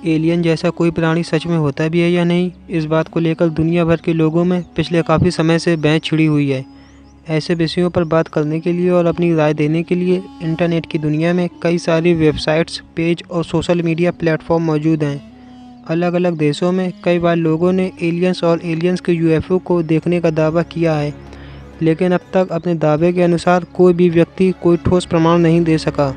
Alien जैसा कोई प्राणी सच में होता भी है या नहीं, इस बात को लेकर दुनिया भर के लोगों में पिछले काफ़ी समय से बहस छिड़ी हुई है। ऐसे विषयों पर बात करने के लिए और अपनी राय देने के लिए इंटरनेट की दुनिया में कई सारी वेबसाइट्स, पेज और सोशल मीडिया प्लेटफॉर्म मौजूद हैं। अलग अलग देशों में कई बार लोगों ने एलियंस और एलियंस के यूएफओ को देखने का दावा किया है, लेकिन अब तक अपने दावे के अनुसार कोई भी व्यक्ति कोई ठोस प्रमाण नहीं दे सका।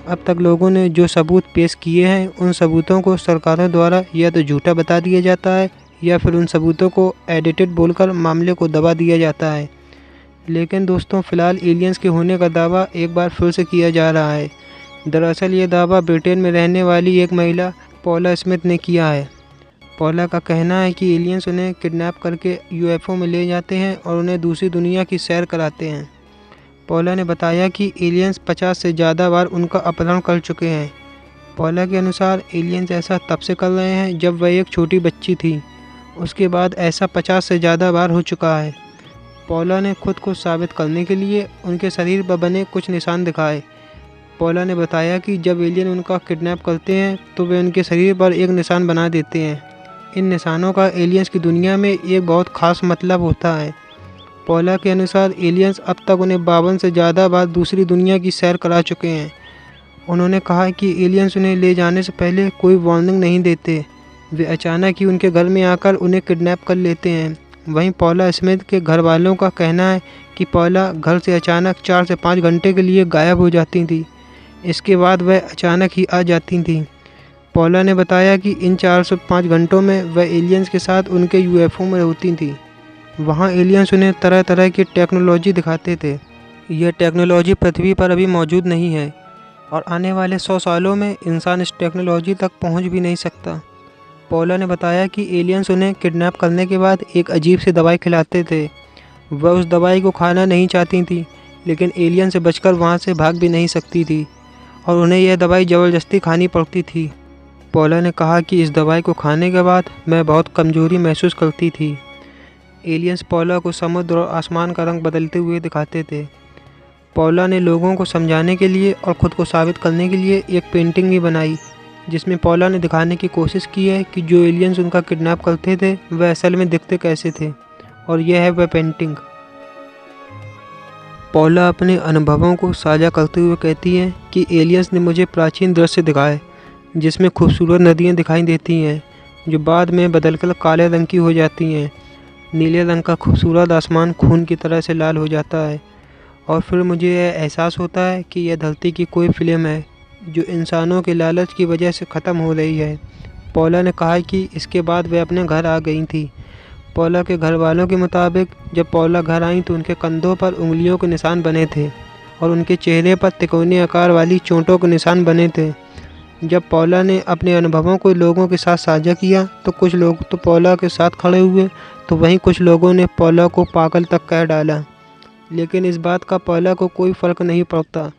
अब तक लोगों ने जो सबूत पेश किए हैं, उन सबूतों को सरकारों द्वारा या तो झूठा बता दिया जाता है या फिर उन सबूतों को एडिटेड बोलकर मामले को दबा दिया जाता है। लेकिन दोस्तों, फ़िलहाल एलियंस के होने का दावा एक बार फिर से किया जा रहा है। दरअसल ये दावा ब्रिटेन में रहने वाली एक महिला पॉला स्मिथ ने किया है। पॉला का कहना है कि एलियंस उन्हें किडनैप करके यूएफओ में ले जाते हैं और उन्हें दूसरी दुनिया की सैर कराते हैं। पॉला ने बताया कि एलियंस 50 से ज़्यादा बार उनका अपहरण कर चुके हैं। पॉला के अनुसार एलियंस ऐसा तब से कर रहे हैं जब वह एक छोटी बच्ची थी। उसके बाद ऐसा 50 से ज़्यादा बार हो चुका है। पॉला ने खुद को साबित करने के लिए उनके शरीर पर बने कुछ निशान दिखाए। पॉला ने बताया कि जब एलियन उनका किडनैप करते हैं तो वे उनके शरीर पर एक निशान बना देते हैं। इन निशानों का एलियंस की दुनिया में एक बहुत ख़ास मतलब होता है। पॉला के अनुसार एलियंस अब तक उन्हें 52 से ज़्यादा बार दूसरी दुनिया की सैर करा चुके हैं। उन्होंने कहा कि एलियंस उन्हें ले जाने से पहले कोई वार्निंग नहीं देते। वे अचानक ही उनके घर में आकर उन्हें किडनैप कर लेते हैं। वहीं पॉला स्मिथ के घर वालों का कहना है कि पॉला घर से अचानक 4 से 5 घंटे के लिए गायब हो जाती थी। इसके बाद वह अचानक ही आ जाती थी। पॉला ने बताया कि इन 4 से 5 घंटों में वह एलियंस के साथ उनके यूएफओ में होती थी। वहाँ एलियंस उन्हें तरह तरह की टेक्नोलॉजी दिखाते थे। यह टेक्नोलॉजी पृथ्वी पर अभी मौजूद नहीं है और आने वाले 100 सालों में इंसान इस टेक्नोलॉजी तक पहुँच भी नहीं सकता। पॉला ने बताया कि एलियंस उन्हें किडनैप करने के बाद एक अजीब सी दवाई खिलाते थे। वह उस दवाई को खाना नहीं चाहती थी, लेकिन एलियन से बचकर वहाँ से भाग भी नहीं सकती थी और उन्हें यह दवाई ज़बरदस्ती खानी पड़ती थी। पॉला ने कहा कि इस दवाई को खाने के बाद मैं बहुत कमज़ोरी महसूस करती थी। एलियंस पॉला को समुद्र और आसमान का रंग बदलते हुए दिखाते थे। पॉला ने लोगों को समझाने के लिए और ख़ुद को साबित करने के लिए एक पेंटिंग भी बनाई, जिसमें पॉला ने दिखाने की कोशिश की है कि जो एलियंस उनका किडनैप करते थे वह असल में दिखते कैसे थे, और यह है वह पेंटिंग। पॉला अपने अनुभवों को साझा करते हुए कहती हैं कि एलियंस ने मुझे प्राचीन दृश्य दिखाए, जिसमें खूबसूरत नदियाँ दिखाई देती हैं जो बाद में बदलकर काले रंग की हो जाती हैं। नीले रंग का खूबसूरत आसमान खून की तरह से लाल हो जाता है और फिर मुझे यह एहसास होता है कि यह धरती की कोई फिल्म है जो इंसानों के लालच की वजह से ख़त्म हो रही है। पॉला ने कहा कि इसके बाद वे अपने घर आ गई थी। पॉला के घर वालों के मुताबिक जब पॉला घर आई तो उनके कंधों पर उंगलियों के निशान बने थे और उनके चेहरे पर तिकोने आकार वाली चोटों के निशान बने थे। जब पॉला ने अपने अनुभवों को लोगों के साथ साझा किया तो कुछ लोग तो पॉला के साथ खड़े हुए, तो वहीं कुछ लोगों ने पॉला को पागल तक कह डाला। लेकिन इस बात का पॉला को कोई फ़र्क नहीं पड़ता।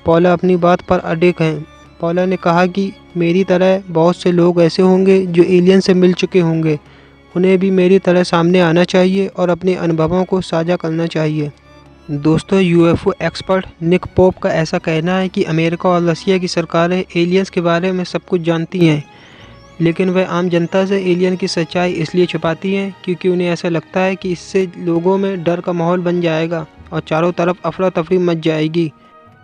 पॉला अपनी बात पर अडिग हैं। पॉला ने कहा कि मेरी तरह बहुत से लोग ऐसे होंगे जो एलियन से मिल चुके होंगे। उन्हें भी मेरी तरह सामने आना चाहिए और अपने अनुभवों को साझा करना चाहिए। दोस्तों, यूएफओ एक्सपर्ट निक पोप का ऐसा कहना है कि अमेरिका और रसिया की सरकारें एलियंस के बारे में सब कुछ जानती हैं, लेकिन वह आम जनता से एलियन की सच्चाई इसलिए छुपाती हैं क्योंकि उन्हें ऐसा लगता है कि इससे लोगों में डर का माहौल बन जाएगा और चारों तरफ अफरा तफरी मच जाएगी।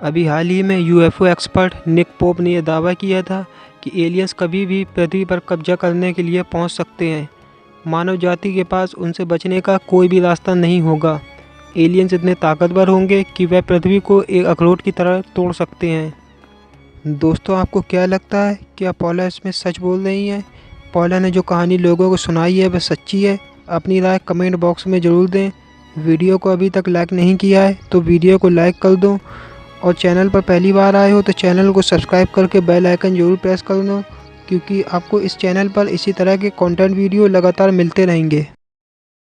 अभी हाल ही में यूएफओ एक्सपर्ट निक पोप ने यह दावा किया था कि एलियंस कभी भी पृथ्वी पर कब्जा करने के लिए पहुंच सकते हैं। मानव जाति के पास उनसे बचने का कोई भी रास्ता नहीं होगा। एलियंस इतने ताकतवर होंगे कि वह पृथ्वी को एक अखरोट की तरह तोड़ सकते हैं। दोस्तों, आपको क्या लगता है, क्या पॉला स्मिथ सच बोल रही हैं? पॉला ने जो कहानी लोगों को सुनाई है वह सच्ची है? अपनी राय कमेंट बॉक्स में ज़रूर दें। वीडियो को अभी तक लाइक नहीं किया है तो वीडियो को लाइक कर दो और चैनल पर पहली बार आए हो तो चैनल को सब्सक्राइब करके बेल आइकन ज़रूर प्रेस कर दो, क्योंकि आपको इस चैनल पर इसी तरह के कंटेंट वीडियो लगातार मिलते रहेंगे।